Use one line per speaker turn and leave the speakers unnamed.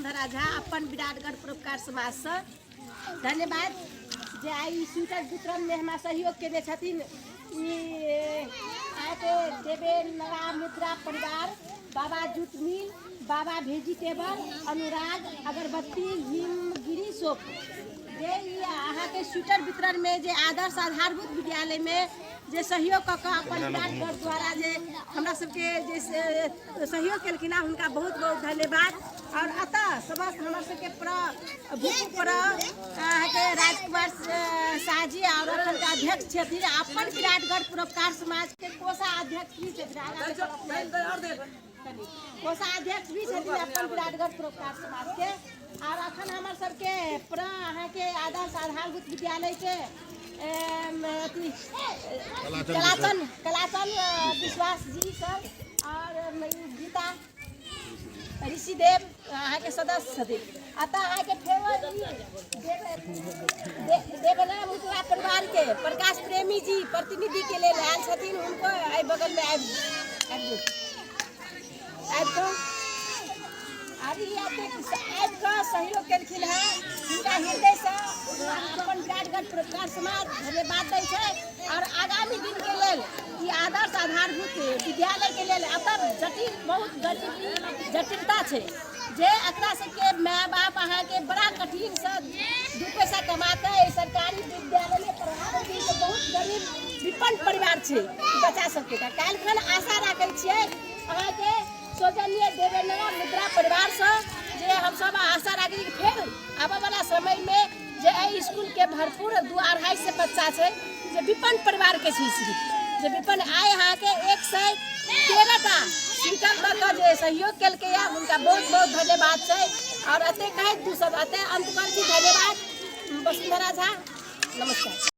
वसुंधरा झा अपन विराटगढ़ परोपकार समाज से धन्यवाद जे आई स्वेटर वितरण में हमारा सहयोग के देवे नवा मुद्रा परिवार, बाबा जूट मिल, बाबा वेजिटेबल, अनुराग अगरबत्ती, हिमगिरी सोप जे अहाँ के स्वेटर वितरण में जे आदर्श आधारभूत विद्यालय में जे सहयोग अपन विराटगढ़ द्वारा जे हमरा सबके जे सहयोग केलखिन हुनका बहुत बहुत धन्यवाद। और अतः समस्त हमरा सबके राजकुमार शाह जी और अखन के अध्यक्ष छथिन अपन विराटगढ़ परोपकार समाज के कोषाध्यक्ष भी छथिन, कोषाध्यक्ष भी छथिन अपन विराटगढ़ परोपकार समाज के। और अखन हमर सबके अहाँ के आदर्श आधारभूत विद्यालय के कलाचन विश्वास जी सर और गीता ऋषिदेव अहाँ के सदस्य छथिन। अतः अहाँ के फेवर देवना मुद्रा परिवार के प्रकाश प्रेमी जी प्रतिनिधि के लिए आयल छथिन, उनको बगल में सहयोग केलखिन है, हुनका हृदय से अपन विराटगढ़ परोपकार समाज धन्यवाद दै छै। और आगामी दिन के लेल ई आदर्श आधारभूत विद्यालय के लेल अतः बहुत जटिलता छै जे एकरा सबके माय बाप अहाँ के बड़ा कठिन से 2 पैसा कमाते सरकारी विद्यालय में पढ़ाबै छै, बहुत गरीब विपन्न परिवार छै बच्चा सबके। काल्हि खन आशा राखै छियै अहाँ के सौजन्य देवे नवा मुद्रा परिवार से जे हम सब आशा राखी फिर आबे वाला समय में जे स्कूल के भरपूर 2-2.5 से बच्चा है जे विपन्न परिवार के जे विपन्न आए यहाँ के 113टा स्वेटर लग जे सहयोग केलकै उनका बहुत बहुत धन्यवाद है। और अते कहे अंत कर धन्यवाद। वसुंधरा झा, नमस्कार।